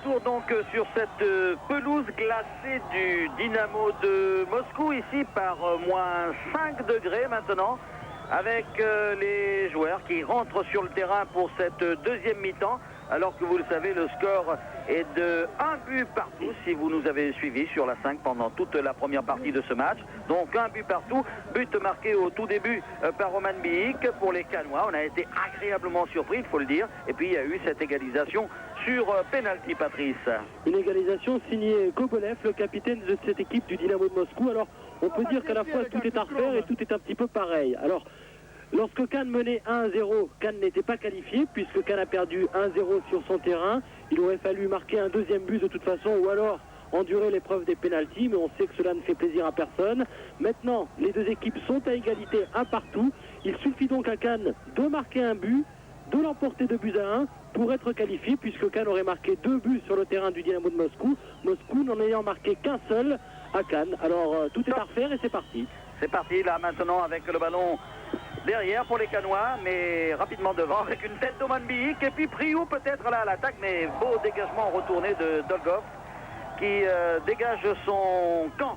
retour donc sur cette pelouse glacée du Dynamo de Moscou, ici par moins 5 degrés maintenant, avec les joueurs qui rentrent sur le terrain pour cette deuxième mi-temps, alors que vous le savez, le score est de 1 but partout, si vous nous avez suivis sur la 5 pendant toute la première partie de ce match. Donc 1 but partout, but marqué au tout début par Roman Biik pour les Canois. On a été agréablement surpris, il faut le dire. Et puis il y a eu cette égalisation sur penalty, Patrice. Une égalisation signée Gogolev, le capitaine de cette équipe du Dynamo de Moscou. Alors on peut dire qu'à la fois tout est à refaire et tout est un petit peu pareil. Alors lorsque Cannes menait 1-0, Cannes n'était pas qualifié puisque Cannes a perdu 1-0 sur son terrain. Il aurait fallu marquer un deuxième but de toute façon ou alors endurer l'épreuve des pénaltys, mais on sait que cela ne fait plaisir à personne. Maintenant, les deux équipes sont à égalité, un partout. Il suffit donc à Cannes de marquer un but, de l'emporter 2-1 pour être qualifié, puisque Cannes aurait marqué 2 buts sur le terrain du Dynamo de Moscou. Moscou n'en ayant marqué qu'un seul à Cannes. Alors tout est à refaire et c'est parti. C'est parti là maintenant avec le ballon derrière pour les Canois, mais rapidement devant avec une tête d'Oman Biik et puis Priou peut-être là à l'attaque, mais beau dégagement retourné de Dolgov qui dégage son camp.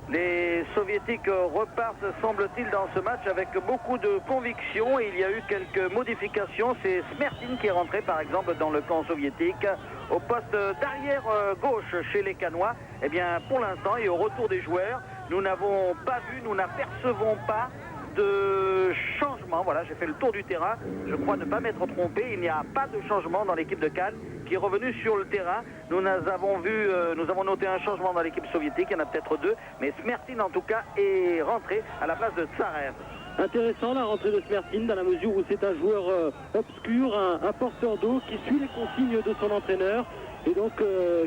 Les Soviétiques repartent, semble-t-il, dans ce match avec beaucoup de conviction. Il y a eu quelques modifications. C'est Smertin qui est rentré, par exemple, dans le camp soviétique au poste d'arrière gauche chez les Canois. Eh bien, pour l'instant, et au retour des joueurs, nous n'avons pas vu, nous n'apercevons pas de changement. Voilà, j'ai fait le tour du terrain. Je crois ne pas m'être trompé. Il n'y a pas de changement dans l'équipe de Cannes qui est revenue sur le terrain. Nous avons noté un changement dans l'équipe soviétique. Il y en a peut-être 2, mais Smertin en tout cas est rentré à la place de Tsarev. Intéressant la rentrée de Smertin dans la mesure où c'est un joueur obscur, un porteur d'eau qui suit les consignes de son entraîneur et donc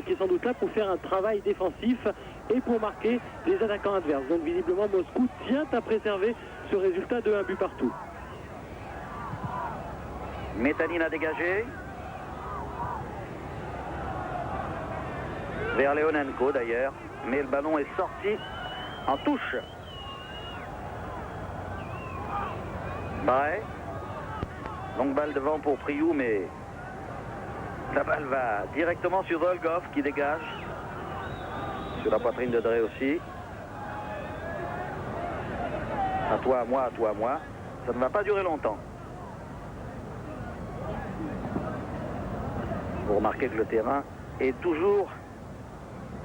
qui est sans doute là pour faire un travail défensif et pour marquer les attaquants adverses. Donc visiblement Moscou tient à préserver ce résultat de 1 but partout. Metanin a dégagé vers Leonenko d'ailleurs, mais le ballon est sorti en touche. Pareil, longue balle devant pour Priou, mais la balle va directement sur Dolgov qui dégage. Sur la poitrine de Drey aussi. À toi, à moi, à toi, à moi. Ça ne va pas durer longtemps. Vous remarquez que le terrain est toujours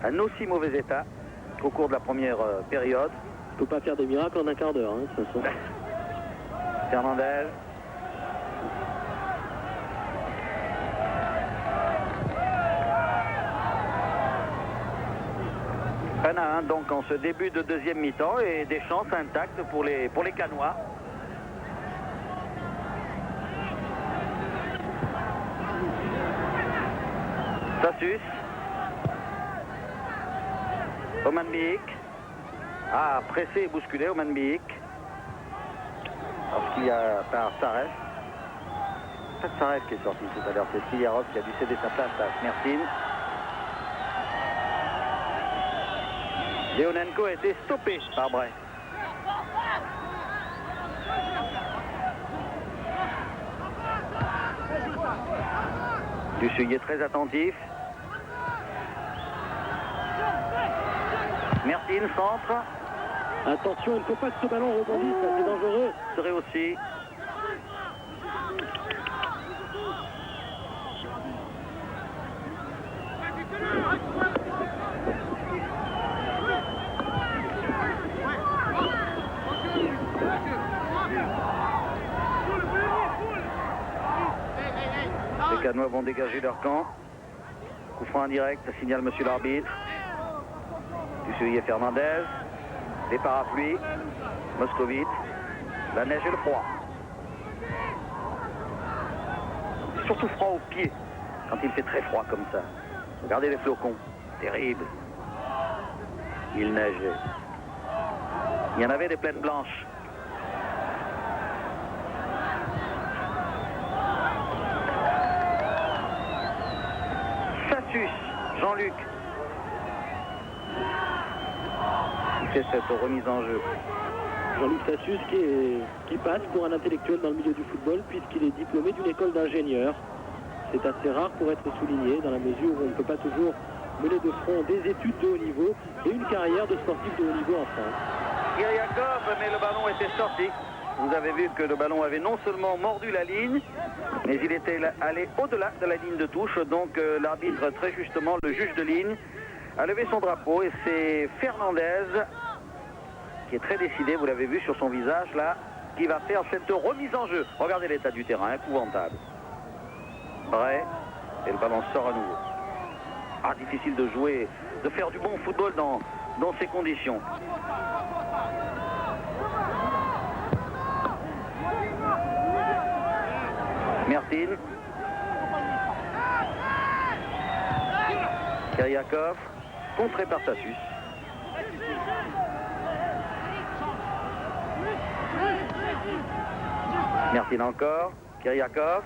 à un aussi mauvais état qu'au cours de la première période. On ne peut pas faire des miracles en un quart d'heure, de toute façon. Fernandez. Peine donc en ce début de deuxième mi-temps et des chances intactes pour les Canois. Sassus. Oman Biik. Ah, pressé et bousculé Oman Biik. Parce qu'il y a par Tsarev. C'est pas Tsarev qui est sorti tout à l'heure, c'est Siliarov qui a dû céder sa place à Smertin. Leonenko a été stoppé par Bray. Dusuy est très attentif. Smertin centre. Attention, il ne faut pas que ce ballon rebondisse, c'est dangereux. Serait aussi. Les Canois vont dégager leur camp. Coup franc indirect, ça signale monsieur l'arbitre. Dusuy et Fernandez. Des parapluies. Moscovite. La neige et le froid. C'est surtout froid aux pieds quand il fait très froid comme ça. Regardez les flocons. Terrible. Il neigeait. Il y en avait des plaines blanches. Sassus, Jean-Luc. Il fait cette remise en jeu. Jean-Luc Sassus qui passe pour un intellectuel dans le milieu du football puisqu'il est diplômé d'une école d'ingénieurs. c'est assez rare pour être souligné dans la mesure où on ne peut pas toujours mener de front des études de haut niveau et une carrière de sportif de haut niveau en France. Kyriakov, mais le ballon était sorti. Vous avez vu que le ballon avait non seulement mordu la ligne, mais il était allé au-delà de la ligne de touche. Donc l'arbitre, très justement, le juge de ligne, a levé son drapeau et c'est Fernandez qui est très décidé, vous l'avez vu sur son visage là, qui va faire cette remise en jeu. Regardez l'état du terrain, épouvantable. Vrai, et le ballon sort à nouveau. Ah, difficile de jouer, de faire du bon football dans ces conditions. Mertin. Kyriakov, contré par Tassus. Mertin encore. Kyriakov.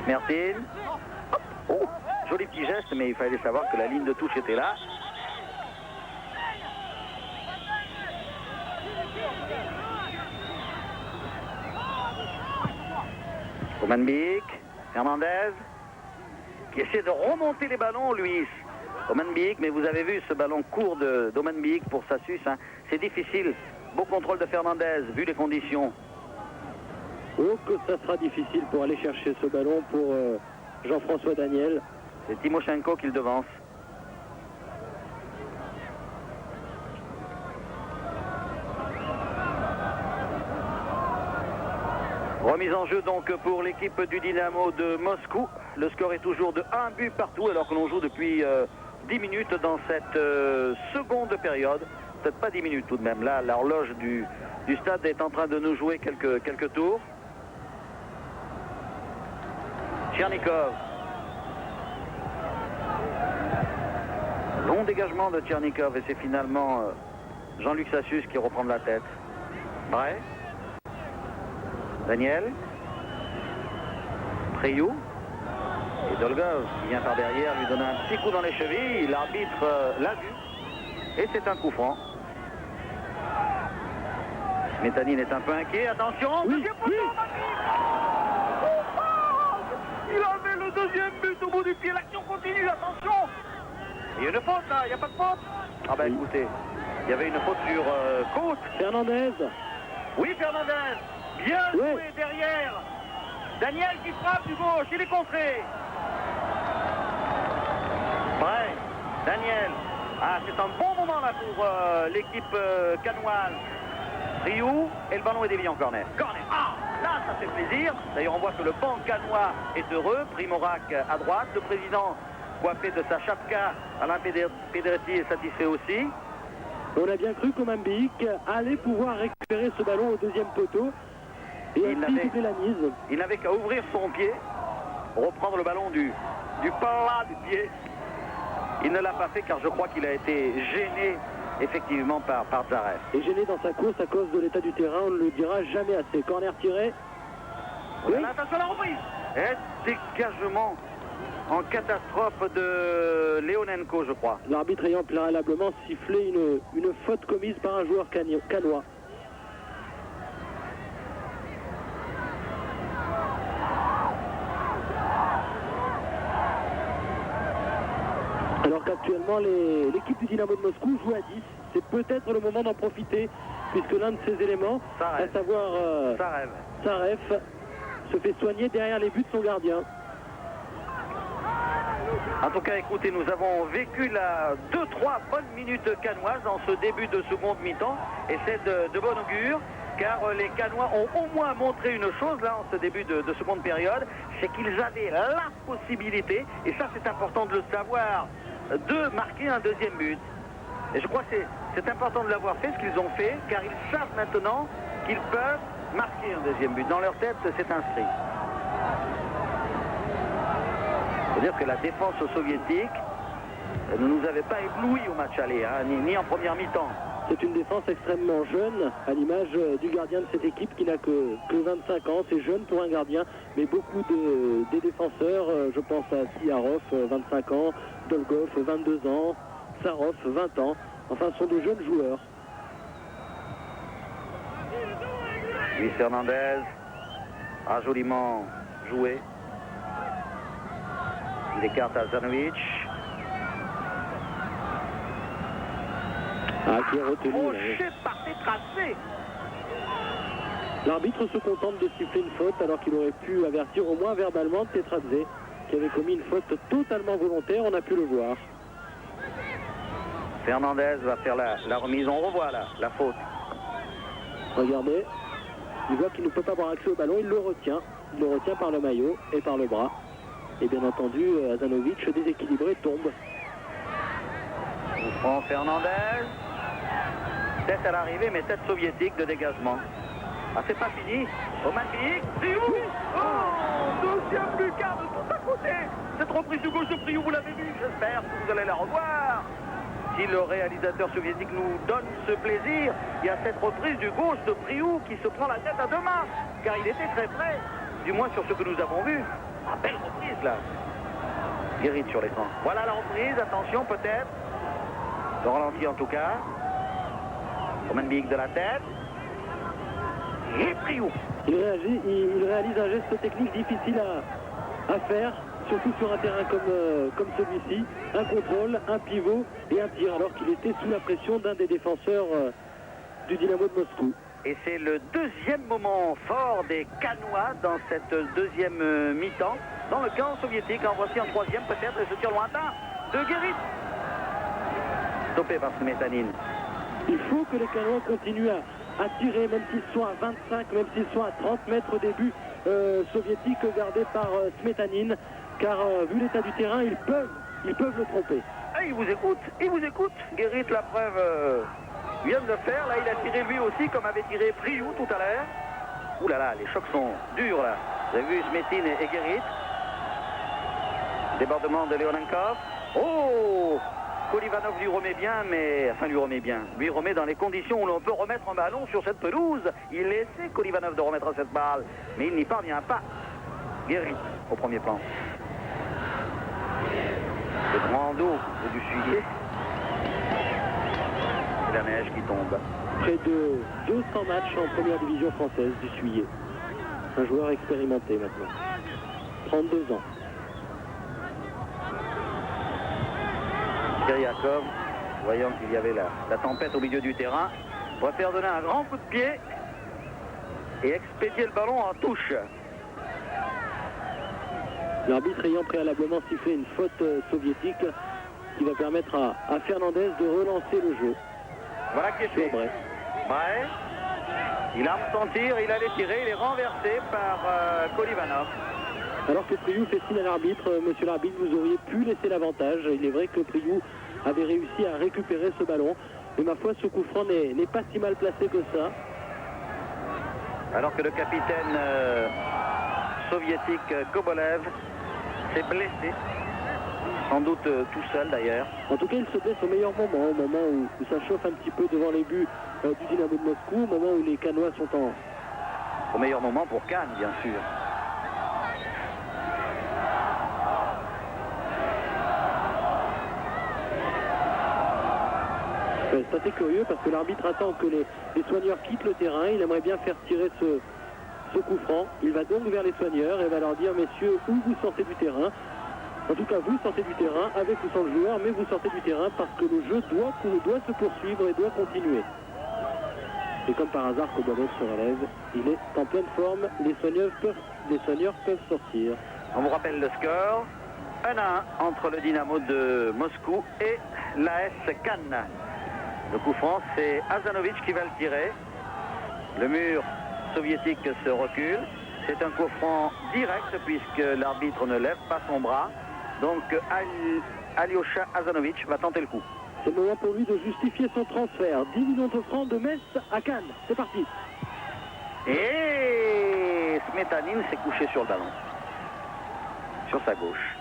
Mertin. Oh, joli petit geste, mais il fallait savoir que la ligne de touche était là. Omanbik, Fernandez, qui essaie de remonter les ballons, Luis. Omanbik, mais vous avez vu ce ballon court d'Omanbik pour Tassus, hein. C'est difficile. Beau contrôle de Fernandez, vu les conditions. Oh, que ça sera difficile pour aller chercher ce ballon pour Jean-François Daniel. C'est Timoshenko qui le devance. Remise en jeu donc pour l'équipe du Dynamo de Moscou. Le score est toujours de 1 but partout alors que l'on joue depuis 10 minutes dans cette seconde période. Peut-être pas 10 minutes tout de même. Là, l'horloge du stade est en train de nous jouer quelques tours. Tchernikov. Long dégagement de Tchernikov et c'est finalement Jean-Luc Sassus qui reprend de la tête. Vrai. Daniel. Priou. Et Dolgov qui vient par derrière lui donner un petit coup dans les chevilles. L'arbitre l'a vu. Et c'est un coup franc. Smetanine est un peu inquiet. Attention. Oui, oui. Il avait le deuxième but au bout du pied. L'action continue. Attention. Il y a une faute là. Il n'y a pas de faute. Ah ben écoutez. Il y avait une faute sur Côte. Fernandez. Oui, Fernandez. Bien joué derrière. Daniel qui frappe du gauche. Il est contré. Ouais. Daniel. Ah, c'est un bon moment là pour l'équipe canoise. Rioux et le ballon est dévié en corner. Corner. Ah, là, ça fait plaisir. D'ailleurs, on voit que le banc canois est heureux. Primorac à droite. Le président, coiffé de sa chapka, Alain Pedretti, est satisfait aussi. On a bien cru qu'Omanbik allait pouvoir récupérer ce ballon au deuxième poteau. Et ainsi doubler la mise. Il n'avait qu'à ouvrir son pied, reprendre le ballon du plat du pied. Il ne l'a pas fait car je crois qu'il a été gêné effectivement par Zarev. Et gêné dans sa course à cause de l'état du terrain, on ne le dira jamais assez. Corner tiré. Oui. Attention à la reprise. Et dégagement en catastrophe de Leonenko, je crois. L'arbitre ayant préalablement sifflé une faute commise par un joueur canois. Alors qu'actuellement l'équipe du Dynamo de Moscou joue à 10. C'est peut-être le moment d'en profiter puisque l'un de ces éléments, à savoir Zarev, se fait soigner derrière les buts de son gardien. En tout cas, écoutez, nous avons vécu 2-3 bonnes minutes canoises en ce début de seconde mi-temps et c'est de bon augure car les Canois ont au moins montré une chose là en ce début de seconde période, c'est qu'ils avaient la possibilité, et ça c'est important de le savoir, de marquer un deuxième but. Et je crois que c'est important de l'avoir fait, ce qu'ils ont fait, car ils savent maintenant qu'ils peuvent marquer un deuxième but. Dans leur tête, c'est inscrit. C'est-à-dire que la défense soviétique ne nous avait pas éblouis au match aller, hein, ni en première mi-temps. C'est une défense extrêmement jeune, à l'image du gardien de cette équipe qui n'a que 25 ans. C'est jeune pour un gardien, mais beaucoup des défenseurs, je pense à Siarov, 25 ans, Dolgov, 22 ans, Sarov, 20 ans. Enfin, ce sont de jeunes joueurs. Luis Fernandez a joliment joué. Il écarte Azanovic. Ah, qui est retenu. Crochet par ses tracés. L'arbitre se contente de siffler une faute alors qu'il aurait pu avertir au moins verbalement Tetradze qui avait commis une faute totalement volontaire, on a pu le voir. Fernandez va faire la remise, on revoit la faute. Regardez, il voit qu'il ne peut pas avoir accès au ballon, il le retient par le maillot et par le bras. Et bien entendu, Azanovic déséquilibré tombe. Franck Fernandez, tête à l'arrivée mais tête soviétique de dégagement. Ah, c'est pas fini. Roman Biik, Priou. Oh, deuxième lucarne tout à côté. Cette reprise du gauche de Priou, vous l'avez vu, j'espère que vous allez la revoir. Si le réalisateur soviétique nous donne ce plaisir, il y a cette reprise du gauche de Priou qui se prend la tête à deux mains, car il était très près, du moins sur ce que nous avons vu. Ah, belle reprise là. Guérit sur l'écran. Voilà la reprise, attention peut-être. Le ralenti en tout cas. Roman Biik de la tête. Et Priou. Il réalise un geste technique difficile à faire, surtout sur un terrain comme celui-ci. Un contrôle, un pivot et un tir, alors qu'il était sous la pression d'un des défenseurs du Dynamo de Moscou. Et c'est le deuxième moment fort des Canois dans cette deuxième mi-temps. Dans le camp soviétique, en voici un troisième peut-être, et ce tir lointain de Guérit. Stoppé par Smetanin. Il faut que les Canois continuent à tirer, même s'ils sont à 25, même s'ils sont à 30 mètres des buts soviétiques gardés par Smetanin, car vu l'état du terrain, ils peuvent le tromper. Ah, il vous écoute. Guérit, la preuve, vient de le faire. Là, il a tiré lui aussi, comme avait tiré Priou tout à l'heure. Ouh là là, les chocs sont durs là. Vous avez vu Smetin et Guérit. Débordement de Leonenkov. Oh! Kolivanov lui remet bien, lui remet dans les conditions où l'on peut remettre un ballon sur cette pelouse. Il essaie Kolivanov de remettre cette balle, mais il n'y parvient pas. Guérit au premier plan. Le grand dos du Suyer. Et la neige qui tombe. Près de 200 matchs en première division française du Suyer. Un joueur expérimenté maintenant. 32 ans. Kiriakov, voyant qu'il y avait la tempête au milieu du terrain, préfère donner un grand coup de pied et expédier le ballon en touche. L'arbitre ayant préalablement sifflé une faute soviétique qui va permettre à Fernandez de relancer le jeu. Voilà qui est fait. Ouais. Il arme son tir, il allait tirer, il est renversé par Kolivanov. Alors que Priou fait signe à l'arbitre, monsieur l'arbitre, vous auriez pu laisser l'avantage. Il est vrai que Priou avait réussi à récupérer ce ballon. Mais ma foi, ce coup franc n'est pas si mal placé que ça. Alors que le capitaine soviétique Kobolev s'est blessé. Sans doute tout seul d'ailleurs. En tout cas, il se blesse au meilleur moment, au moment où ça chauffe un petit peu devant les buts du Dynamo de Moscou, au moment où les Canois sont en... Au meilleur moment pour Cannes, bien sûr. C'est assez curieux parce que l'arbitre attend que les soigneurs quittent le terrain. Il aimerait bien faire tirer ce coup franc. Il va donc vers les soigneurs et va leur dire: messieurs, où vous sortez du terrain? En tout cas, vous sortez du terrain avec ou sans le joueur, mais vous sortez du terrain parce que le jeu doit se poursuivre et doit continuer. Et comme par hasard, Kobolev se relève. Il est en pleine forme. Les soigneurs peuvent sortir. On vous rappelle le score. 1-1 entre le Dynamo de Moscou et l'AS Cannes. Le coup franc, c'est Azanovic qui va le tirer. Le mur soviétique se recule. C'est un coup franc direct puisque l'arbitre ne lève pas son bras. Donc Alyosha Azanovic va tenter le coup. C'est le moment pour lui de justifier son transfert. 10 millions de francs de Metz à Cannes. C'est parti. Et Smetanin s'est couché sur le ballon. Sur sa gauche.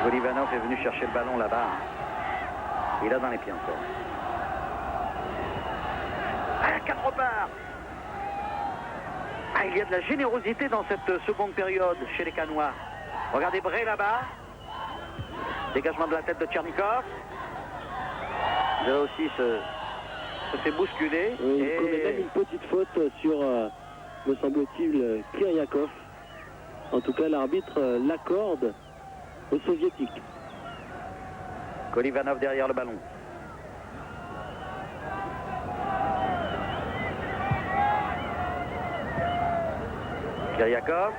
Kolivanov est venu chercher le ballon là-bas. Il a dans les pieds encore. Ah, 4 repart. Ah, il y a de la générosité dans cette seconde période chez les Canois. Regardez Bray là-bas. Dégagement de la tête de Tchernikov. Il a aussi se fait bousculer. Il commet même une petite faute sur, me semble-t-il, Kiryakov. En tout cas, l'arbitre l'accorde aux soviétiques. Kolivanov derrière le ballon. Kiryakov,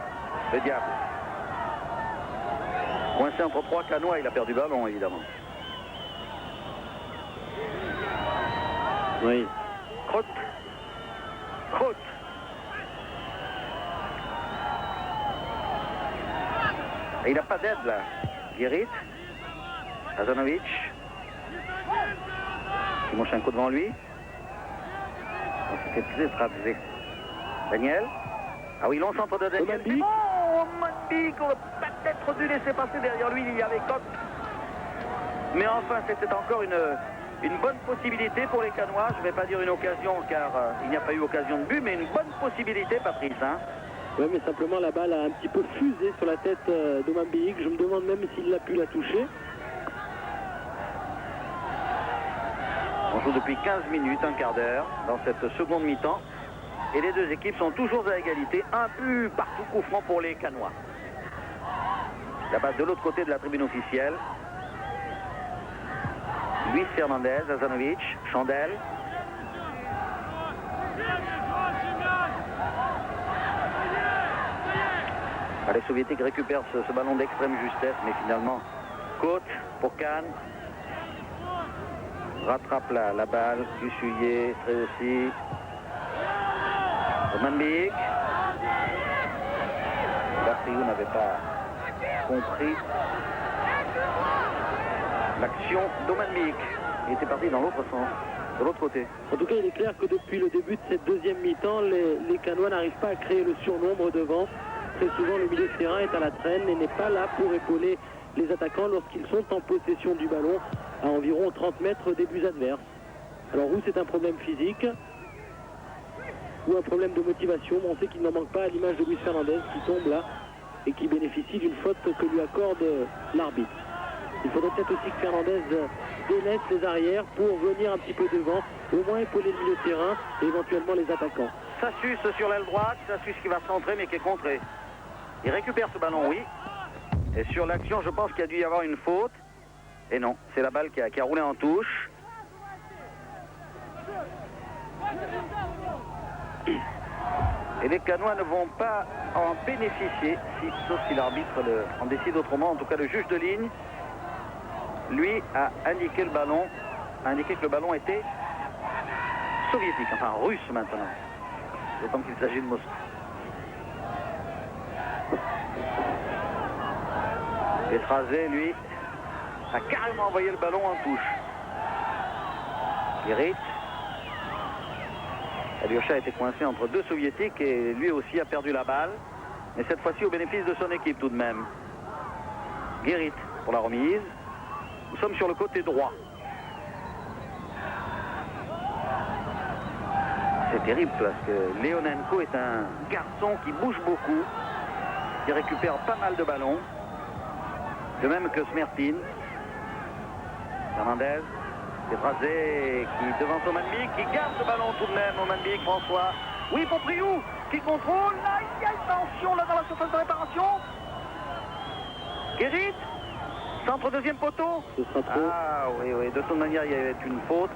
le diable. Coincé entre trois canois, il a perdu le ballon, évidemment. Oui. Kroot. Kroot. Et il n'a pas d'aide, là. Guérit. Hazanovic. Timoshenko devant lui. Daniel. Ah oui, long centre de Daniel. C'est bon, Manbik aurait peut-être dû laisser passer derrière lui, il y avait Koch. Mais enfin, c'était encore une bonne possibilité pour les Canois. Je ne vais pas dire une occasion, car il n'y a pas eu occasion de but, mais une bonne possibilité, Patrice. Hein. Oui, mais simplement la balle a un petit peu fusé sur la tête de Manbik. Je me demande même s'il a pu la toucher. On joue depuis 15 minutes, un quart d'heure, dans cette seconde mi-temps. Et les deux équipes sont toujours à égalité. Un but partout coup franc pour les Canois. Là-bas, de l'autre côté de la tribune officielle. Luis Fernandez, Hazanovic, Chandel. Les Soviétiques récupèrent ce ballon d'extrême justesse, mais finalement, Côte pour Kahn. Rattrape la balle, Dussuyé, réussi. Manbik. Bartriou n'avait pas compris l'action d'Omanbik. Il était parti dans l'autre sens, de l'autre côté. En tout cas, il est clair que depuis le début de cette deuxième mi-temps, les Canois n'arrivent pas à créer le surnombre devant. Très souvent, le milieu de terrain est à la traîne et n'est pas là pour épauler les attaquants lorsqu'ils sont en possession du ballon à environ 30 mètres des buts adverses. Alors, ou c'est un problème physique, ou un problème de motivation. On sait qu'il n'en manque pas à l'image de Luis Fernandez qui tombe là et qui bénéficie d'une faute que lui accorde l'arbitre. Il faudrait peut-être aussi que Fernandez délaisse les arrières pour venir un petit peu devant, au moins épauler le milieu de terrain et éventuellement les attaquants. Ça suce sur l'aile droite, ça suce qui va centrer mais qui est contré. Il récupère ce ballon, oui. Et sur l'action, je pense qu'il a dû y avoir une faute. Et non, c'est la balle qui a roulé en touche. Et les Canois ne vont pas en bénéficier, sauf si l'arbitre en décide autrement. En tout cas, le juge de ligne, lui, a indiqué que le ballon était soviétique, enfin russe maintenant. D'autant qu'il s'agit de Moscou. Étrasé, lui, a carrément envoyé le ballon en touche. Guérit. Alyosha a été coincé entre deux soviétiques et lui aussi a perdu la balle. Mais cette fois-ci au bénéfice de son équipe tout de même. Guérit pour la remise. Nous sommes sur le côté droit. C'est terrible parce que Leonenko est un garçon qui bouge beaucoup, qui récupère pas mal de ballons. De même que Smertin. Fernandez. Étrasé qui devant Omanbik, qui garde le ballon tout de même. Omanbik, François. Oui, pour Priou, qui contrôle. Là, il y a tension là dans la surface de réparation. Guérit. Centre deuxième poteau. Ce sera trop. Ah oui, oui. De toute manière, il y avait une faute.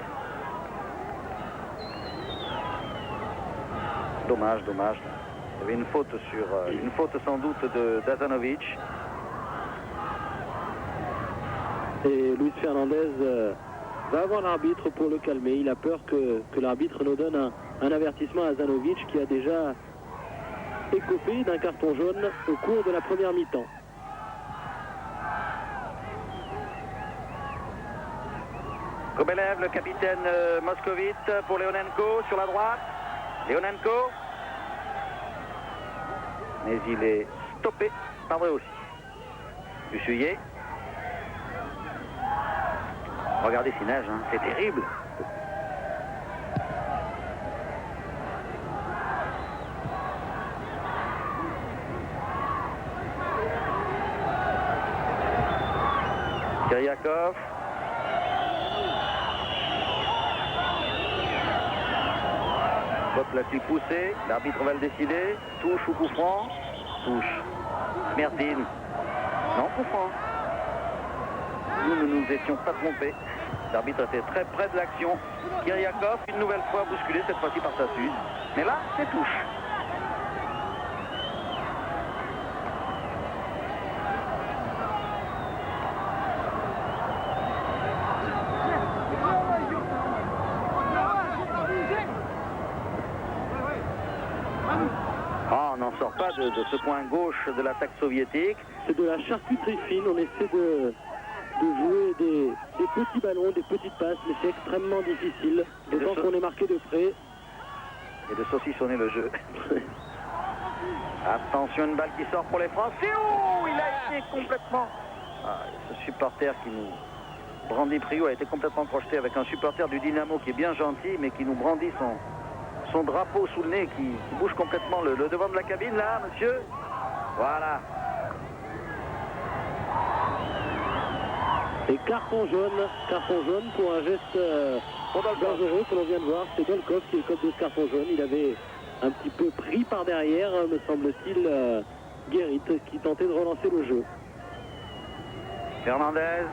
Dommage, dommage. Il y avait une faute une faute sans doute d'Azanovic. Et Luis Fernandez va avoir l'arbitre pour le calmer. Il a peur que l'arbitre nous donne un avertissement à Zanovic qui a déjà écopé d'un carton jaune au cours de la première mi-temps. Kobelev, le capitaine moscovite pour Leonenko sur la droite. Leonenko. Mais il est stoppé par vrai aussi. Dussuyé. Regardez s'il neige, hein. C'est terrible. Kiryakov. Faute l'a-t-il poussé? L'arbitre va le décider. Touche ou coup franc? Touche. Mertin. Non, coup franc. Nous ne nous étions pas trompés. L'arbitre était très près de l'action. Kiriakov, une nouvelle fois bousculé, cette fois-ci par Sassus. Mais là, c'est touche. Ah, on n'en sort pas de ce point gauche de l'attaque soviétique. C'est de la charcuterie fine, on essaie de jouer des petits ballons, des petites passes, mais c'est extrêmement difficile, d'autant qu'on est marqué de près. Et de saucissonner le jeu. Attention, une balle qui sort pour les Français. Oh, il a été complètement... Ah, ce supporter qui nous... Brandit Priou a été complètement projeté avec un supporter du Dynamo qui est bien gentil, mais qui nous brandit son drapeau sous le nez, qui bouge complètement le devant de la cabine, là, monsieur. Voilà. Et carton jaune pour un geste dangereux que l'on vient de voir. C'est Dolkov qui est le code de ce carton jaune. Il avait un petit peu pris par derrière, me semble-t-il, Guérit, qui tentait de relancer le jeu. Fernandez.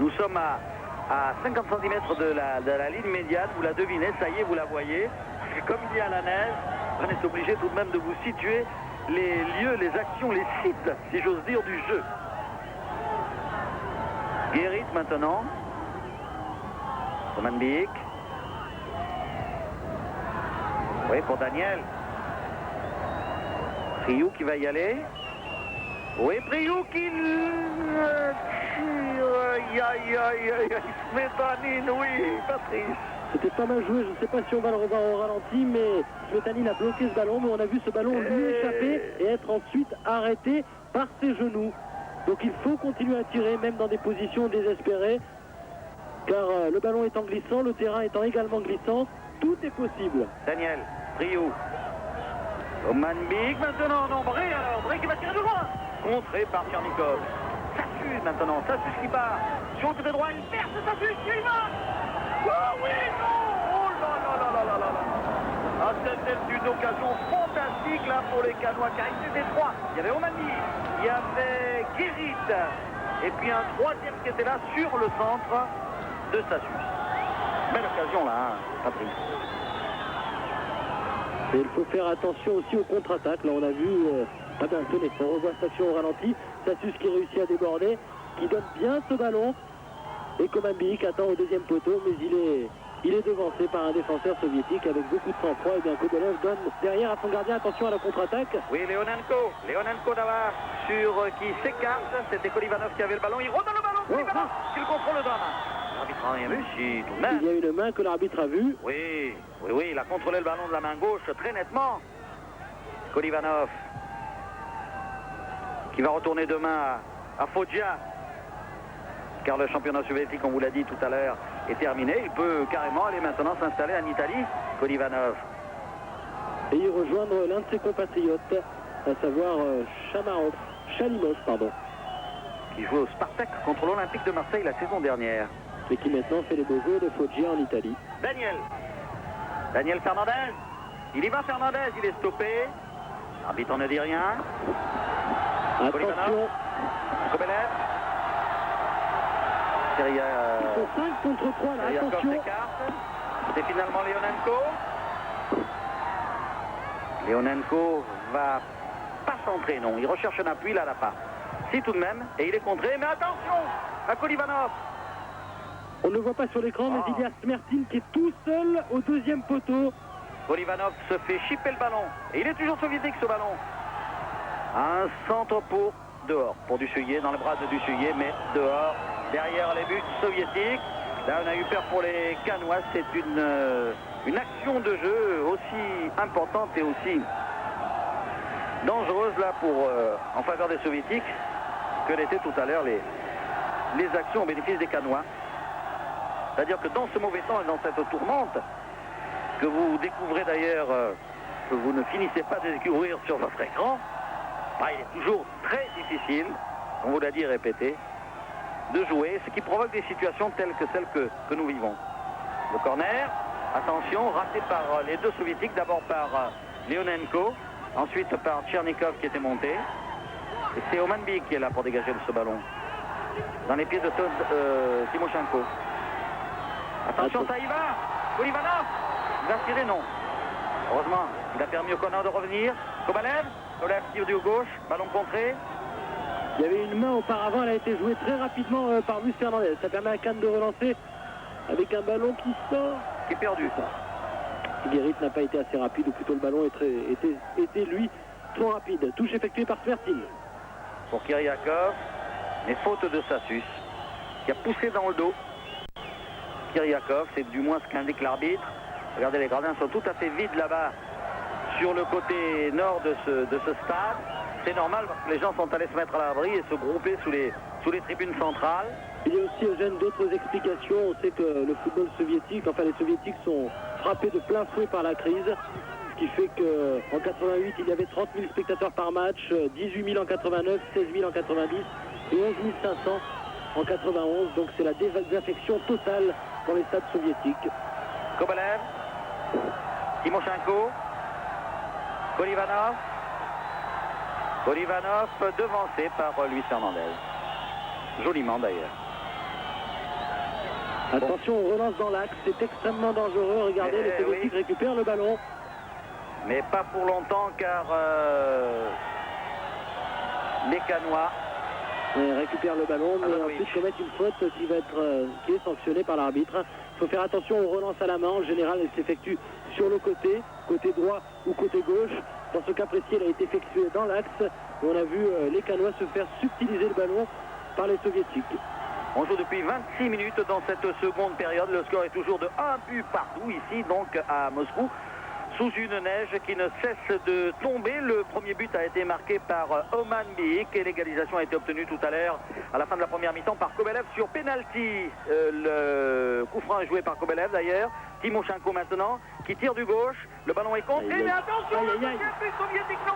Nous sommes à 50 cm de la ligne médiane. Vous la devinez, ça y est, vous la voyez. Comme il y a la neige, on est obligé tout de même de vous situer les lieux, les actions, les sites, si j'ose dire, du jeu. Guérit maintenant. Roman Biik. Oui, pour Daniel. Priou qui va y aller. Oui, Priou qui Smetanine, oui, Patrice. C'était pas mal joué, je ne sais pas si on va le revoir au ralenti, mais Smetanine a bloqué ce ballon, mais on a vu ce ballon lui échapper et être ensuite arrêté par ses genoux. Donc il faut continuer à tirer, même dans des positions désespérées, car le ballon étant glissant, le terrain étant également glissant, tout est possible. Daniel, Priou. Roman Biik maintenant, non, Bré alors, Bré qui va tirer de loin. Contré par Tchernikov. Sassus maintenant, Sassus qui part. Sur le côté droit, il perce Sassus, il va. Oh oui, non. Oh là là là là là là là. Ah, c'était une occasion fantastique là pour les Canois, car ils étaient trois. Il y avait Roman Biik, il y avait Guérit, et puis un troisième qui était là sur le centre de Sassus. Belle occasion là, hein, Patrice. Et il faut faire attention aussi aux contre-attaques. Là, on a vu... Ah ben, tenez, on revoit cette action au ralenti. Sassus qui réussit à déborder, qui donne bien ce ballon. Et Roman Biik attend au deuxième poteau, mais il est devancé par un défenseur soviétique avec beaucoup de sang-froid. Et bien, Kobolev donne derrière à son gardien. Attention à la contre-attaque. Oui, Leonenko d'abord qui s'écarte. C'était Kolivanov qui avait le ballon. Il redonne le ballon. Kolivanov qui le contrôle le drame. L'arbitre n'a rien vu, si, tout de même. Il y a une main que l'arbitre a vue. Oui, il a contrôlé le ballon de la main gauche très nettement. Kolivanov qui va retourner demain à Foggia, car le championnat soviétique, on vous l'a dit tout à l'heure, est terminé. Il peut carrément aller maintenant s'installer en Italie, Kolivanov. Et y rejoindre l'un de ses compatriotes, à savoir Chalimov, qui joue au Spartak contre l'Olympique de Marseille la saison dernière. Et qui maintenant fait les beaux jours de Foggia en Italie. Daniel Fernandez. Il y va, Fernandez, il est stoppé. L'arbitre ne dit rien. Attention. Kobolev. Ils sont 5 contre 3 là, attention. C'est finalement Leonenko va pas centrer, non. Il recherche un appui, là, pas. Si, tout de même, et il est contré. Mais attention à Kolivanov. On ne le voit pas sur l'écran, mais il y a Smertin qui est tout seul au deuxième poteau. Kolivanov se fait chipper le ballon. Et il est toujours soviétique, ce ballon. Un centre pour dehors, pour Dussuyé, dans les bras de Dussuyé, mais dehors, derrière les buts soviétiques. Là, on a eu peur pour les Canois. C'est une action de jeu aussi importante et aussi dangereuse là en faveur des soviétiques que l'étaient tout à l'heure les actions au bénéfice des Canois. C'est-à-dire que dans ce mauvais temps et dans cette tourmente, que vous découvrez d'ailleurs, que vous ne finissez pas de découvrir sur votre écran, il est toujours très difficile, on vous l'a dit et répété, de jouer, ce qui provoque des situations telles que celles que nous vivons. Le corner, Attention, raté par les deux soviétiques, d'abord par Leonenko, ensuite par Tchernikov qui était monté. Et c'est Omanbi qui est là pour dégager ce ballon. Dans les pieds de Timoshenko. Attention, ça y va. Kolivanov, il va tirer, non. Heureusement, il a permis au Connor de revenir. Kovalev tire du gauche, ballon contré. Il y avait une main auparavant, elle a été jouée très rapidement par Luis Fernandez. Ça permet à Kahn de relancer avec un ballon qui sort. Qui est perdu. Guérit n'a pas été assez rapide, ou plutôt le ballon était lui trop rapide. Touche effectuée par Smertin. Pour Kiriakov, mais faute de Sassus, qui a poussé dans le dos. Kiriakov, c'est du moins ce qu'indique l'arbitre. Regardez, les gradins sont tout à fait vides là-bas, sur le côté nord de ce stade. C'est normal parce que les gens sont allés se mettre à l'abri et se grouper sous les tribunes centrales. Il y a aussi, Eugène, d'autres explications. On sait que le football soviétique, enfin les soviétiques sont frappés de plein fouet par la crise. Ce qui fait qu'en 88, il y avait 30 000 spectateurs par match, 18 000 en 89, 16 000 en 90 et 11 500 en 91. Donc c'est la désaffection totale dans les stades soviétiques. Kovalev, Timoshenko, Kolivanov. Kolivanov devancé par Luis Fernandez. Joliment d'ailleurs. Attention, on relance dans l'axe, c'est extrêmement dangereux. Regardez, les soviétiques récupèrent le ballon. Mais pas pour longtemps car les Canois récupèrent le ballon, mais ensuite commettent une faute qui est sanctionnée par l'arbitre. Il faut faire attention aux relances à la main. En général, elle s'effectue sur le côté droit ou côté gauche. Dans ce cas précis, elle a été effectuée dans l'axe. On a vu les Canois se faire subtiliser le ballon par les soviétiques. On joue depuis 26 minutes dans cette seconde période. Le score est toujours de 1 but partout ici, donc à Moscou, sous une neige qui ne cesse de tomber. Le premier but a été marqué par Oman Biik et l'égalisation a été obtenue tout à l'heure à la fin de la première mi-temps par Kobelev sur penalty. Le coup franc est joué par Kobelev d'ailleurs. Timoshenko maintenant qui tire du gauche. Le ballon est contré, mais attention, le deuxième soviétique, non.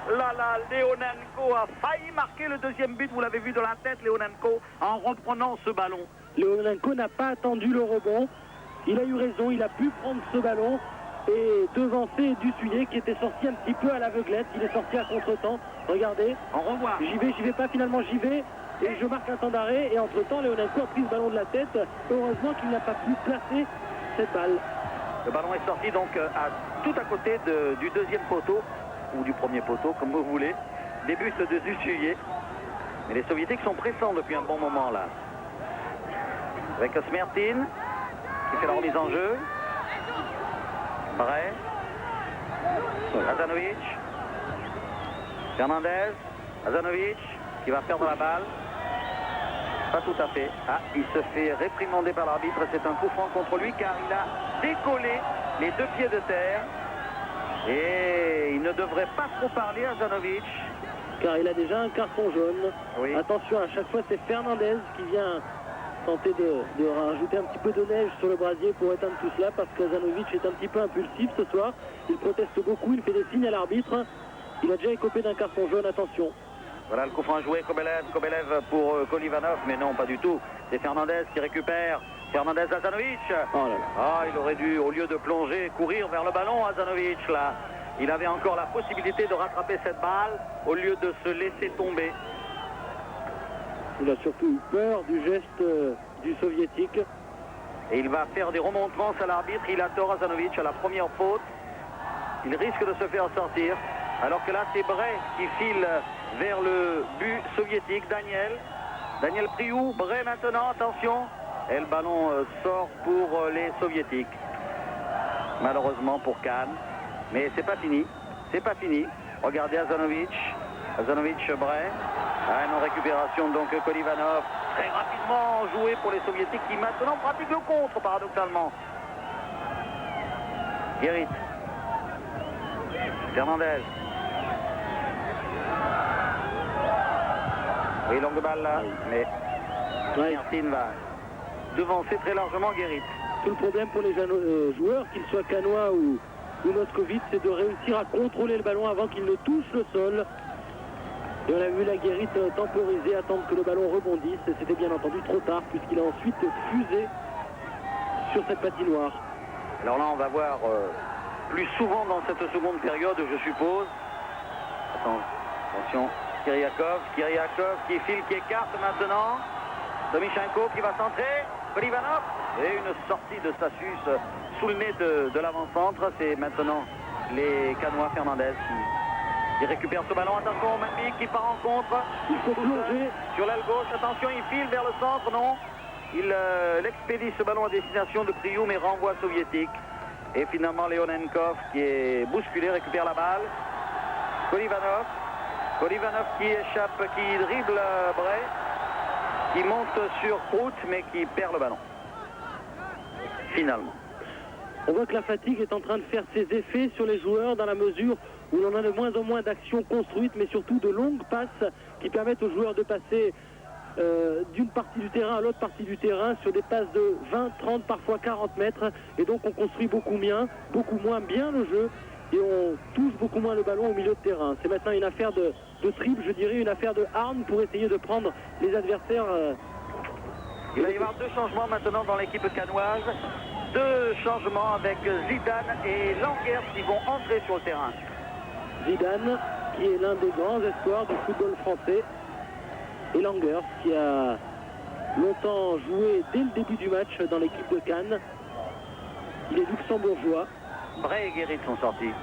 Là, Leonenko a failli marquer le deuxième but. Vous l'avez vu de la tête, Leonenko, en reprenant ce ballon. Leonenko n'a pas attendu le rebond. Il a eu raison, il a pu prendre ce ballon et devancer Dussuyer qui était sorti un petit peu à l'aveuglette. Il est sorti à contre-temps. Regardez. On revoit. J'y vais pas, finalement j'y vais. Et je marque un temps d'arrêt. Et entre-temps, Leonenko a pris le ballon de la tête. Heureusement qu'il n'a pas pu placer cette balle. Le ballon est sorti donc tout à côté du deuxième poteau, ou du premier poteau, comme vous voulez. Des buts de Dussuyer. Mais les soviétiques sont pressants depuis un bon moment là. Avec Smertin qui fait la remise en jeu. Bray. Hazanovic. Fernandez. Hazanovic qui va perdre la balle. Pas tout à fait. Ah, il se fait réprimander par l'arbitre. C'est un coup franc contre lui car il a décollé les deux pieds de terre. Et il ne devrait pas trop parler à Hazanovic. Car il a déjà un carton jaune. Oui. Attention, à chaque fois c'est Fernandez qui vient tenter de rajouter un petit peu de neige sur le brasier pour éteindre tout cela parce qu'Hazanovic est un petit peu impulsif ce soir. Il proteste beaucoup, il fait des signes à l'arbitre. Il a déjà écopé d'un carton jaune, attention. Voilà le coup franc joué, Kobelev pour Kolivanov, mais non, pas du tout. C'est Fernandez qui récupère. Fernandez, Hazanovic. Oh là là. Ah, il aurait dû, au lieu de plonger, courir vers le ballon, Hazanovic, là. Il avait encore la possibilité de rattraper cette balle au lieu de se laisser tomber. Il a surtout eu peur du geste du soviétique. Et il va faire des remontrances à l'arbitre. Il a tort, Hazanovic, à la première faute. Il risque de se faire sortir. Alors que là, c'est Bray qui file vers le but soviétique. Daniel Priou, Bray maintenant, attention. Et le ballon sort pour les soviétiques. Malheureusement pour Kahn. Mais c'est pas fini. C'est pas fini. Regardez Hazanovic. Bray. Ah, une récupération donc Kolivanov. Très rapidement joué pour les soviétiques qui maintenant pratiquent le contre, paradoxalement. Guérit. Fernandez. Oui, longue balle là, mais Martin va devancer très largement Guérit. Tout le problème pour les joueurs, qu'ils soient canois ou moscovites, c'est de réussir à contrôler le ballon avant qu'il ne touche le sol. Et on a vu la Guérit temporiser, attendre que le ballon rebondisse. C'était bien entendu trop tard puisqu'il a ensuite fusé sur cette patinoire. Alors là, on va voir plus souvent dans cette seconde période, je suppose. Attention, Kiriakov qui file, qui écarte maintenant. Domichenko qui va centrer. Kolivanov. Et une sortie de Sassus sous le nez de l'avant-centre. C'est maintenant les Canois Fernandez qui récupèrent ce ballon. Attention, Manbik qui part en contre. Il faut plonger. Sur l'aile gauche, attention, il file vers le centre, non. Il expédie ce ballon à destination de Priou, mais renvoi soviétique. Et finalement, Leonenkov qui est bousculé, récupère la balle. Kolivanov qui échappe, qui dribble Bray, qui monte sur Prout, mais qui perd le ballon. Finalement. On voit que la fatigue est en train de faire ses effets sur les joueurs dans la mesure où l'on a de moins en moins d'actions construites, mais surtout de longues passes qui permettent aux joueurs de passer d'une partie du terrain à l'autre partie du terrain sur des passes de 20, 30, parfois 40 mètres. Et donc on construit beaucoup moins bien le jeu et on touche beaucoup moins le ballon au milieu de terrain. C'est maintenant une affaire de triple, je dirais, une affaire de hargne pour essayer de prendre les adversaires. Il va y avoir 2 changements maintenant dans l'équipe canoise. 2 changements avec Zidane et Langers qui vont entrer sur le terrain. Zidane, qui est l'un des grands espoirs du football français, et Langers, qui a longtemps joué dès le début du match dans l'équipe de Cannes. Il est luxembourgeois. Bray et Guérit sont sortis.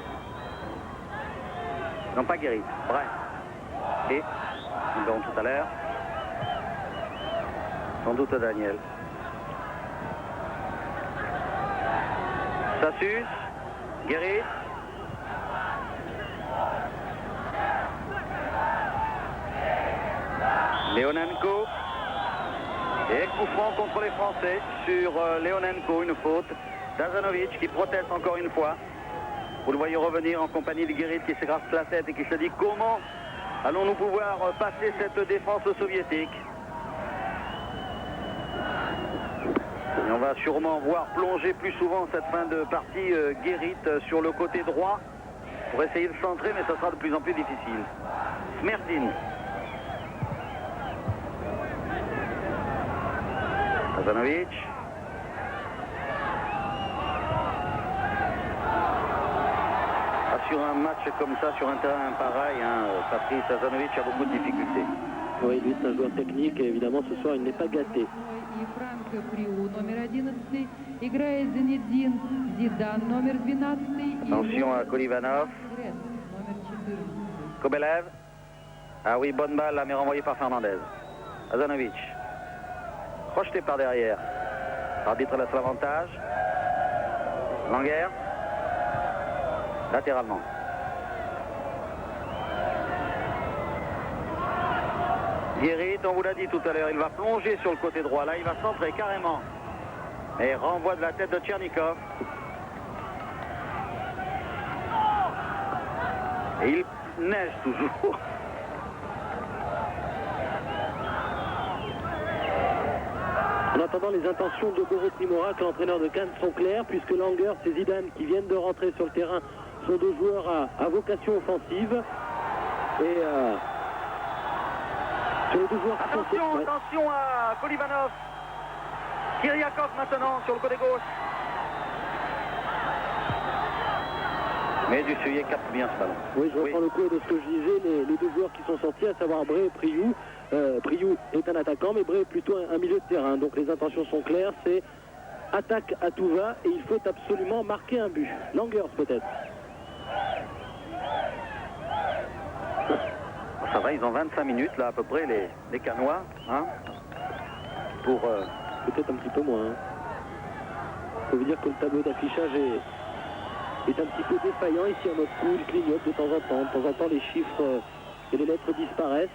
Non, pas Guérit, Bray. Et, nous verrons tout à l'heure, sans doute Daniel. Sassus, Guérit. Leonenko. Et coup franc contre les Français sur Leonenko, une faute. Dazanovic qui proteste encore une fois. Vous le voyez revenir en compagnie de Guérit qui s'écrase la tête et qui se dit comment allons-nous pouvoir passer cette défense soviétique. Et on va sûrement voir plonger plus souvent cette fin de partie Guérit sur le côté droit pour essayer de centrer, mais ça sera de plus en plus difficile. Smerdine. Dazanovic. Sur un match comme ça, sur un terrain pareil, Patrice Dazanovic a beaucoup de difficultés. Oui, lui c'est un joueur technique et évidemment ce soir il n'est pas gâté. Attention à Kolivanov. Kobelev. Ah oui, bonne balle là, mais renvoyée par Fernandez. Dazanovic. Projeté par derrière. L'arbitre laisse l'avantage. Langers. Latéralement. Guérit, on vous l'a dit tout à l'heure, il va plonger sur le côté droit. Là, il va centrer carrément. Et renvoi de la tête de Tchernikov. Et il neige toujours. En attendant, les intentions de Borut Nimorak, l'entraîneur de Cannes, sont claires, puisque Langers et Zidane, qui viennent de rentrer sur le terrain, sont 2 joueurs à vocation offensive. Et sur les 2 joueurs qui sont... Attention à Kolivanov. Kiriakov maintenant sur le côté gauche. Mais Dussuyer capte bien ce ballon. Oui, je reprends le coup de ce que je disais, les 2 joueurs qui sont sortis, à savoir Bray et Priou. Priou est un attaquant, mais Bray est plutôt un milieu de terrain. Donc les intentions sont claires, c'est attaque à tout va et il faut absolument marquer un but. Langers peut-être. Ça va, ils ont 25 minutes là à peu près les Canois. Hein, pour peut-être un petit peu moins. Il faut vous dire que le tableau d'affichage est un petit peu défaillant ici à Moscou. Il clignote de temps en temps. De temps en temps, les chiffres et les lettres disparaissent.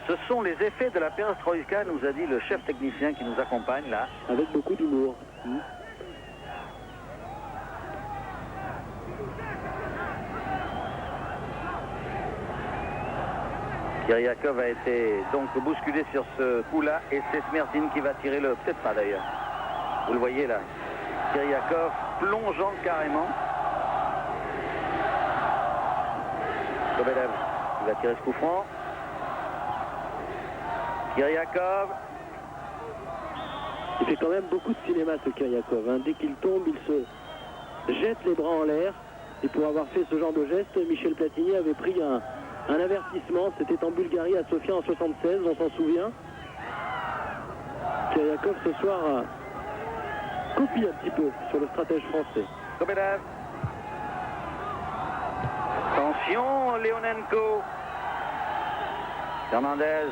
Ce sont les effets de la perestroïka, nous a dit le chef technicien qui nous accompagne là. Avec beaucoup d'humour. Kiriakov a été donc bousculé sur ce coup-là et c'est Smerdine qui va tirer le... Peut-être pas d'ailleurs. Vous le voyez là. Kiriakov plongeant carrément. Kobelev, il va tirer ce coup franc. Kiriakov. Il fait quand même beaucoup de cinéma, ce Kiryakov. Hein. Dès qu'il tombe, il se jette les bras en l'air. Et pour avoir fait ce genre de geste, Michel Platini avait pris un avertissement. C'était en Bulgarie, à Sofia, en 76, on s'en souvient. Kiryakov, ce soir, copie un petit peu sur le stratège français. Kobedev. Attention, Leonenko. Fernandez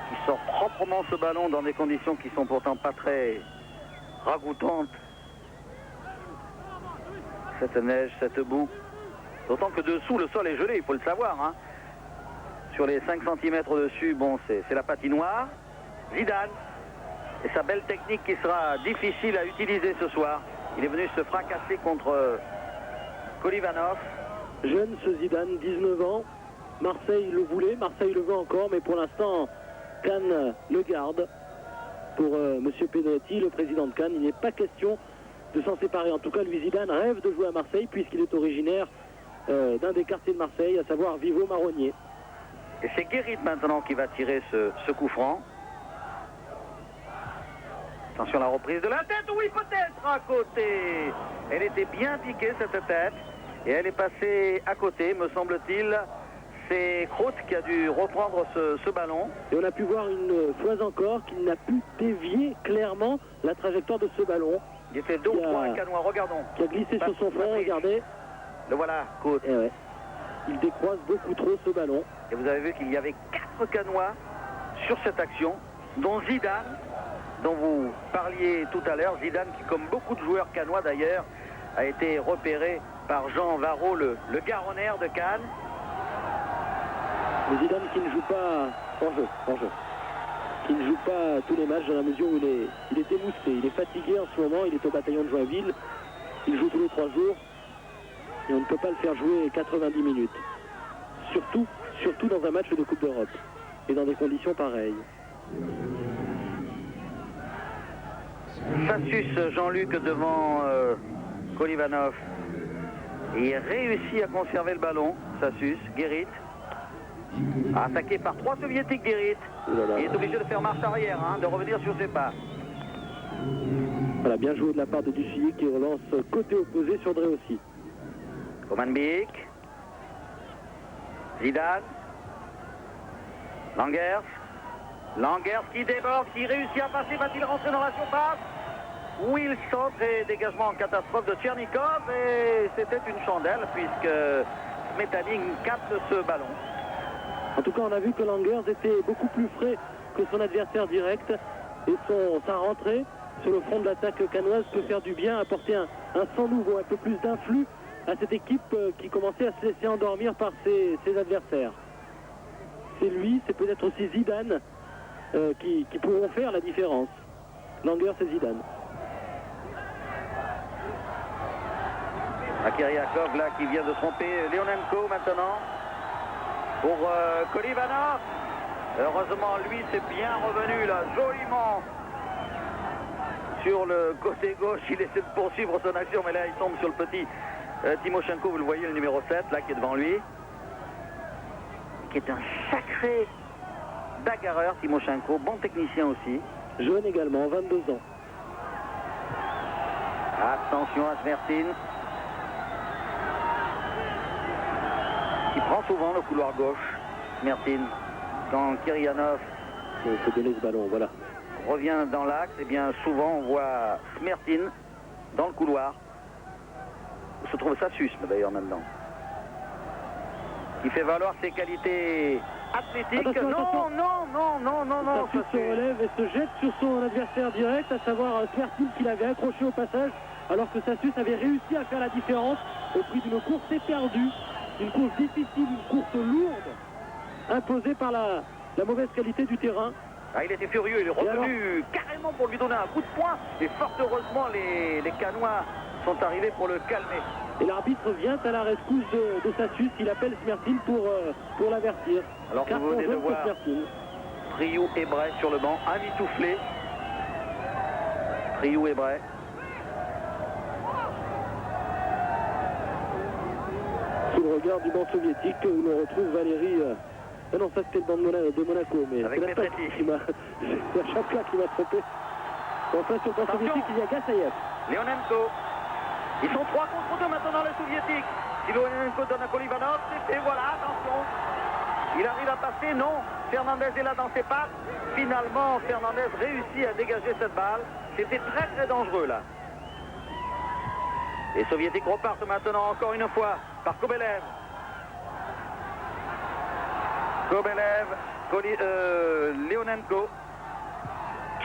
qui sort proprement ce ballon dans des conditions qui sont pourtant pas très ragoûtantes. Cette neige, cette boue. D'autant que dessous, le sol est gelé, il faut le savoir. Hein. Sur les 5 cm au-dessus, bon, c'est la patinoire. Zidane. Et sa belle technique qui sera difficile à utiliser ce soir. Il est venu se fracasser contre Kolivanov. Jeune, ce Zidane, 19 ans. Marseille le voulait, Marseille le veut encore, mais pour l'instant, Cannes le garde. Pour M. Pedretti, le président de Cannes, il n'est pas question de s'en séparer. En tout cas, lui, Zidane, rêve de jouer à Marseille, puisqu'il est originaire d'un des quartiers de Marseille, à savoir Vivo-Marronnier. Et c'est Guérit maintenant qui va tirer ce coup franc. Attention à la reprise de la tête, oui, peut-être à côté. Elle était bien piquée, cette tête, et elle est passée à côté, me semble-t-il. C'est Kroos qui a dû reprendre ce ballon. Et on a pu voir une fois encore qu'il n'a pu dévier clairement la trajectoire de ce ballon. Il était 2 ou 3 Canois, regardons. Qui a glissé sur son front, regardez. Le voilà, Kroos. Et ouais. Il décroise beaucoup trop ce ballon. Et vous avez vu qu'il y avait 4 Canois sur cette action, dont Zidane, dont vous parliez tout à l'heure. Zidane qui, comme beaucoup de joueurs canois d'ailleurs, a été repéré par Jean Varro, le Garonnaire de Cannes. Le Zidane qui ne joue pas en jeu. Qui ne joue pas tous les matchs dans la mesure où il est émoussé. Il est fatigué en ce moment, il est au bataillon de Joinville. Il joue tous les 3 jours. Et on ne peut pas le faire jouer 90 minutes. Surtout dans un match de Coupe d'Europe. Et dans des conditions pareilles. Sassus Jean-Luc devant Kolivanov. Et il réussit à conserver le ballon. Sassus, Guérit. Attaqué par 3 soviétiques, Guérit. Il est obligé de faire marche arrière, hein, de revenir sur ses pas. Voilà, bien joué de la part de Duchilly qui relance côté opposé sur Dreossi. Komanbik. Zidane. Langers. Langers qui déborde, qui réussit à passer. Va-t-il rentrer dans la surface? Oui, il centre et dégagement en catastrophe de Tchernikov. Et c'était une chandelle puisque Smetani capte ce ballon. En tout cas, on a vu que Langers était beaucoup plus frais que son adversaire direct. Et sa rentrée sur le front de l'attaque canoise peut faire du bien, apporter un sang nouveau, un peu plus d'influx à cette équipe qui commençait à se laisser endormir par ses adversaires. C'est lui, c'est peut-être aussi Zidane qui pourront faire la différence. Langers et Zidane. Kiryakov là qui vient de tromper Leonenko maintenant pour Kolivanov. Heureusement lui c'est bien revenu là joliment sur le côté gauche. Il essaie de poursuivre son action mais là il tombe sur le petit Timoshenko, vous le voyez, le numéro 7 là qui est devant lui, qui est un sacré bagarreur. Timoshenko, bon technicien aussi, jeune également, 22 ans. Attention à Smertin qui prend souvent le couloir gauche. Smertin, quand Kiryanov se donner ce ballon, voilà, revient dans l'axe, et bien souvent on voit Smertin dans le couloir où se trouve Sassus d'ailleurs maintenant, qui fait valoir ses qualités athlétiques. Attention, non, Sassus se relève et se jette sur son adversaire direct, à savoir Smertin qu'il avait accroché au passage, alors que Sassus avait réussi à faire la différence au prix d'une course éperdue, une course difficile, une course lourde, imposée par la mauvaise qualité du terrain. Ah, il était furieux, il est revenu carrément pour lui donner un coup de poing, et fort heureusement les Canois sont arrivés pour le calmer. Et l'arbitre vient à la rescousse de Sassus, il appelle Smertin pour l'avertir. Alors que vous venez de voir Priou et Bray sur le banc, un mitouflé. Priou et Bray. Sous le regard du banc soviétique où l'on retrouve Valérie. Non, ça c'était le banc de Monaco, mais avec c'est la Chapka qui m'a trompé. En face sur le plan soviétique, il y a Gassayev. Leonenko. Ils sont 3 contre 2 maintenant les soviétiques. Si Leonenko donne à Kolivanov, c'est fait, voilà, attention. Il arrive à passer, non. Fernandez est là dans ses pattes. Finalement, Fernandez réussit à dégager cette balle. C'était très très dangereux là. Les soviétiques repartent maintenant encore une fois par Kobelev. Leonenko.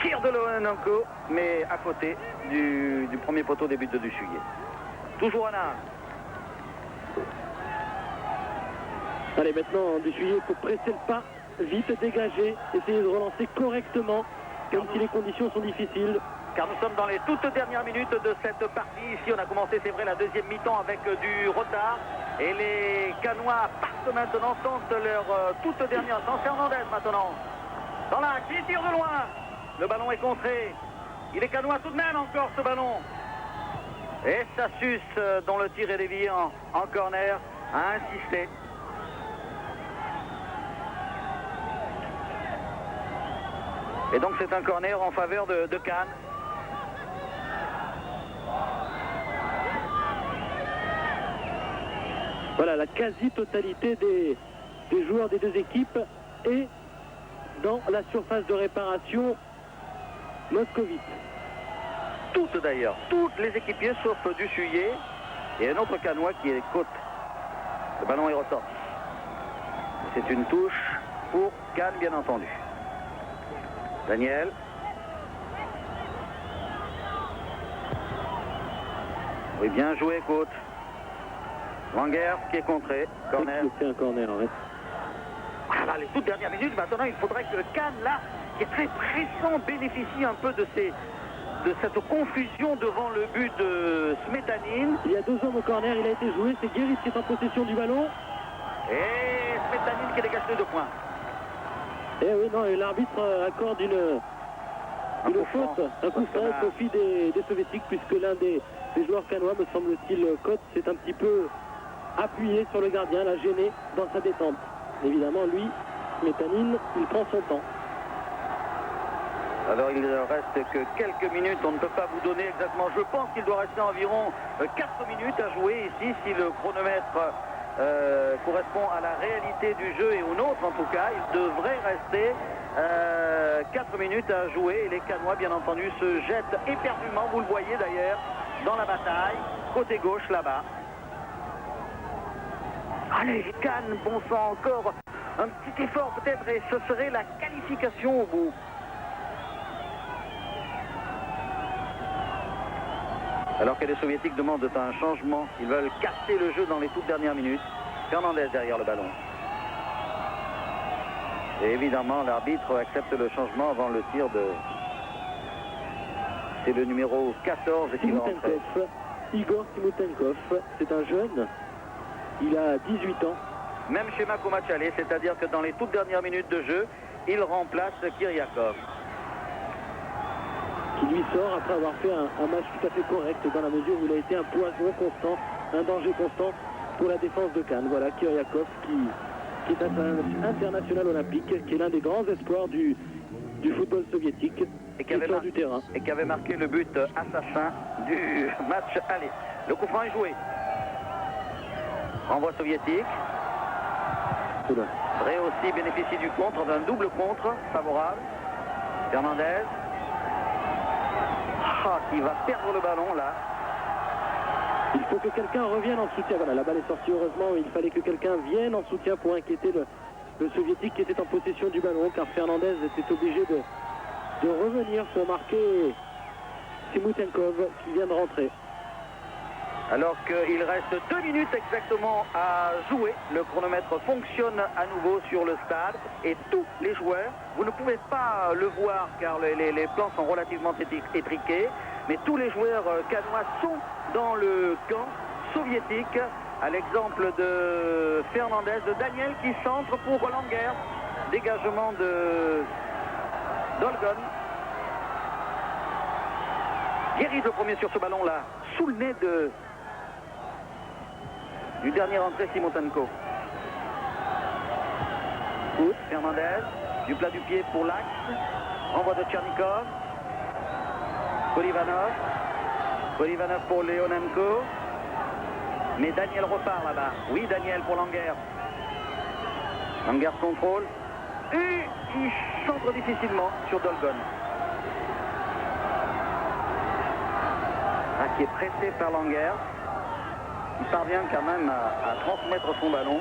Tir de Leonenko, mais à côté du premier poteau des buts de Duchuyer. Toujours un art. Allez, maintenant, Duchuyer, il faut presser le pas, vite dégager, essayer de relancer correctement, même si les conditions sont difficiles. Car nous sommes dans les toutes dernières minutes de cette partie. Ici, on a commencé, c'est vrai, la deuxième mi-temps avec du retard. Et les Canois partent maintenant, tentent leur toute dernière chance. Fernandez maintenant. Dans l'axe, il tire de loin. Le ballon est contré. Il est Canois tout de même encore ce ballon. Et Sassus, dont le tir est dévié en corner, a insisté. Et donc c'est un corner en faveur de Cannes. Voilà, la quasi-totalité des joueurs des deux équipes est dans la surface de réparation moscovite. Toutes d'ailleurs, toutes les équipiers sauf Duchuyer et un autre Canois qui est côte. Le ballon est ressorti. C'est une touche pour Cannes, bien entendu. Daniel. Oui, bien joué, côte. Langer qui est contré. Corner. C'est un corner, ouais. Ah là, les toutes dernières minutes, maintenant il faudrait que Cannes, là, qui est très pressant, bénéficie un peu de cette confusion devant le but de Smetanine. Il y a 2 hommes au corner, il a été joué, c'est Guéris qui est en possession du ballon. Et Smetanine qui dégage les 2 points. Eh oui, non, et l'arbitre accorde une faute, un coup franc au profit des soviétiques, puisque l'un des joueurs canois, me semble-t-il, Cote, s'est un petit peu appuyé sur le gardien, l'a gêné dans sa détente. Évidemment, lui, Smetanine, il prend son temps. Alors il ne reste que quelques minutes, on ne peut pas vous donner exactement. Je pense qu'il doit rester environ 4 minutes à jouer ici, si le chronomètre correspond à la réalité du jeu et au nôtre en tout cas. Il devrait rester 4 minutes à jouer et les Canois bien entendu se jettent éperdument, vous le voyez d'ailleurs, dans la bataille, côté gauche là-bas. Allez, Cannes, bon sang, encore un petit effort peut-être et ce serait la qualification au bout. Alors que les soviétiques demandent un changement, ils veulent casser le jeu dans les toutes dernières minutes. Fernandez derrière le ballon. Et évidemment, l'arbitre accepte le changement avant le tir de... C'est le numéro 14 qui va entrer. Igor Timutenkov, c'est un jeune. Il a 18 ans. Même schéma qu'au match aller, c'est-à-dire que dans les toutes dernières minutes de jeu, il remplace Kiryakov. Qui lui sort après avoir fait un match tout à fait correct dans la mesure où il a été un poison constant, un danger constant pour la défense de Cannes. Voilà, Kiryakov qui est un international olympique, qui est l'un des grands espoirs du football soviétique, et qui avait du terrain. Et qui avait marqué le but assassin du match aller. Le coup franc est joué. Renvoi soviétique. Drey aussi bénéficie du contre, d'un double contre favorable. Fernandez. Qui va perdre le ballon là. Il faut que quelqu'un revienne en soutien. Voilà, la balle est sortie heureusement. Il fallait que quelqu'un vienne en soutien pour inquiéter le soviétique qui était en possession du ballon, car Fernandez était obligé de revenir pour marquer Timutenkov qui vient de rentrer. Alors qu'il reste 2 minutes exactement à jouer, le chronomètre fonctionne à nouveau sur le stade et tous les joueurs, vous ne pouvez pas le voir car les plans sont relativement étriqués, mais tous les joueurs canois sont dans le camp soviétique, à l'exemple de Fernandez, de Daniel qui centre pour Langer, dégagement de Dolgon. Guéris le premier sur ce ballon là, sous le nez du dernier entrée Simotenko. Fernandez, du plat du pied pour l'axe, renvoi de Tchernikov. Polivanov pour Leonenko. Mais Daniel repart là-bas. Oui, Daniel pour Langer. Langer contrôle. Et il centre difficilement sur Dolgon. Qui est pressé par Langer. Il parvient quand même à transmettre son ballon.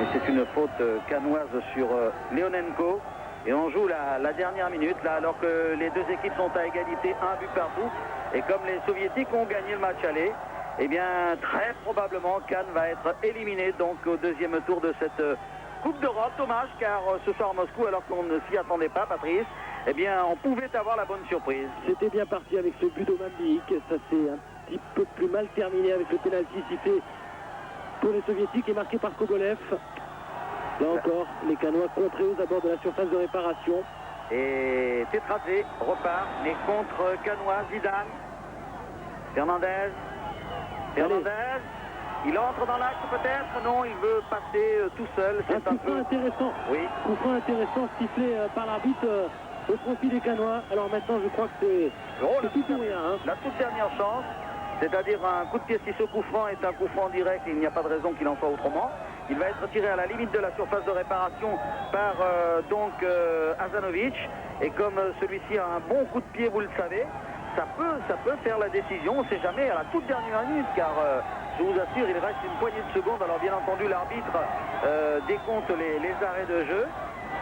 Et c'est une faute canoise sur Leonenko. Et on joue la dernière minute, là, alors que les deux équipes sont à égalité, un but partout. Et comme les Soviétiques ont gagné le match aller, eh bien, très probablement, Cannes va être éliminé donc au deuxième tour de cette Coupe d'Europe. Dommage, car ce soir à Moscou, alors qu'on ne s'y attendait pas, Patrice, eh bien, on pouvait avoir la bonne surprise. C'était bien parti avec ce but d'Oman Biyik. Ça s'est un petit peu plus mal terminé avec le pénalty sifflé pour les Soviétiques et marqué par Kobolev. Là encore, les Canois contrés aux abords de la surface de réparation. Et Tetradze repart, mais contre Canois, Zidane. Fernandez. Il entre dans l'axe peut-être. Non, il veut passer tout seul. Un coup franc intéressant. Oui. Coup franc intéressant sifflé par l'arbitre au profit des Canois. Alors maintenant, je crois que c'est tout ou rien. Hein. La toute dernière chance, c'est-à-dire un coup de pied. Si ce coup franc est un coup franc direct, il n'y a pas de raison qu'il en soit autrement. Il va être tiré à la limite de la surface de réparation par Hazanovic. Et comme celui-ci a un bon coup de pied, vous le savez, ça peut faire la décision. On ne sait jamais à la toute dernière minute, car je vous assure, il reste une poignée de secondes. Alors bien entendu, l'arbitre décompte les arrêts de jeu.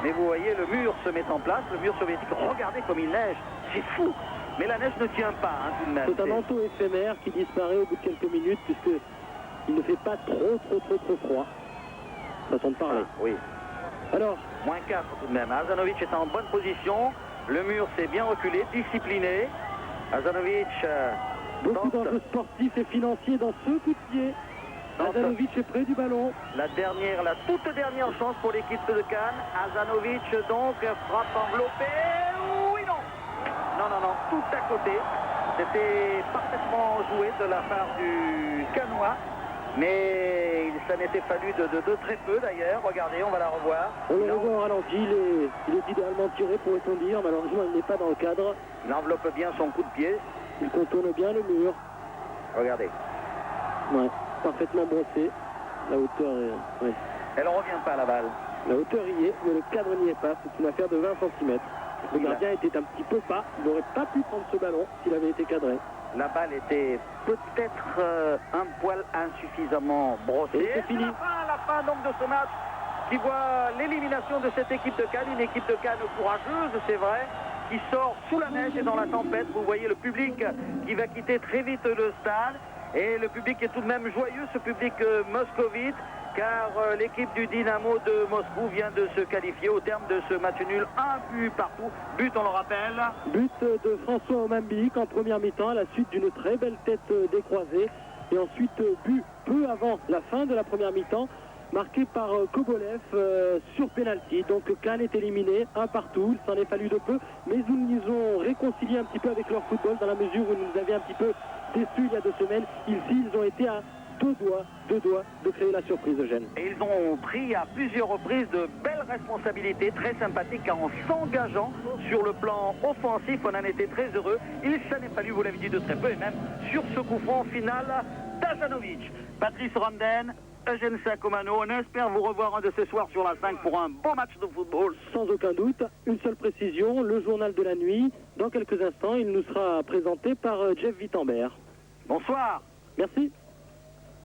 Mais vous voyez, le mur se met en place, le mur soviétique. Regardez comme il neige, c'est fou. Mais la neige ne tient pas, hein, tout de même. C'est un manteau éphémère qui disparaît au bout de quelques minutes, puisqu'il ne fait pas trop froid. Façon de parler. Ah, oui. Alors, moins 4 tout de même. Hazanovic est en bonne position. Le mur s'est bien reculé, discipliné. Hazanovic beaucoup d'enjeux sportifs et financiers dans ce coup de pied. Hazanovic est près du ballon. La toute dernière chance pour l'équipe de Cannes. Hazanovic donc frappe enveloppée. Oui, non. Non, tout à côté. C'était parfaitement joué de la part du Canois. Mais ça n'était fallu de très peu d'ailleurs. Regardez, on va la revoir. On le revoit au ralenti, il est idéalement tiré, pourrait-on dire. Malheureusement, il n'est pas dans le cadre. Il enveloppe bien son coup de pied. Il contourne bien le mur. Regardez. Ouais, parfaitement brossé. La hauteur est... Ouais. Elle ne revient pas, la balle. La hauteur y est, mais le cadre n'y est pas. C'est une affaire de 20 cm. Le gardien était un petit peu bas. Il n'aurait pas pu prendre ce ballon s'il avait été cadré. La balle était peut-être un poil insuffisamment brossée. Et c'est fini. La fin donc de ce match qui voit l'élimination de cette équipe de Cannes. Une équipe de Cannes courageuse, c'est vrai, qui sort sous la neige et dans la tempête. Vous voyez le public qui va quitter très vite le stade. Et le public est tout de même joyeux, ce public moscovite, car l'équipe du Dynamo de Moscou vient de se qualifier au terme de ce match nul. Un but partout. But, on le rappelle. But de François Oman Biyik en première mi-temps à la suite d'une très belle tête décroisée. Et ensuite, but peu avant la fin de la première mi-temps, marqué par Kobolev sur pénalty. Donc Cannes est éliminé, un partout. Il s'en est fallu de peu, mais ils nous ont réconcilié un petit peu avec leur football dans la mesure où ils nous avaient un petit peu déçus il y a 2 semaines. Ici, ils ont été à deux doigts de créer la surprise, Eugène. Et ils ont pris à plusieurs reprises de belles responsabilités, très sympathiques, car en s'engageant sur le plan offensif, on en était très heureux. Il s'en est fallu, vous l'avez dit, de très peu, et même sur ce coup franc final d'Hazanovic. Patrice Ramden, Eugène Sacomano, on espère vous revoir un de ce soir sur la 5 pour un beau match de football. Sans aucun doute, une seule précision, le journal de la nuit, dans quelques instants, il nous sera présenté par Jeff Wittenberg. Bonsoir. Merci.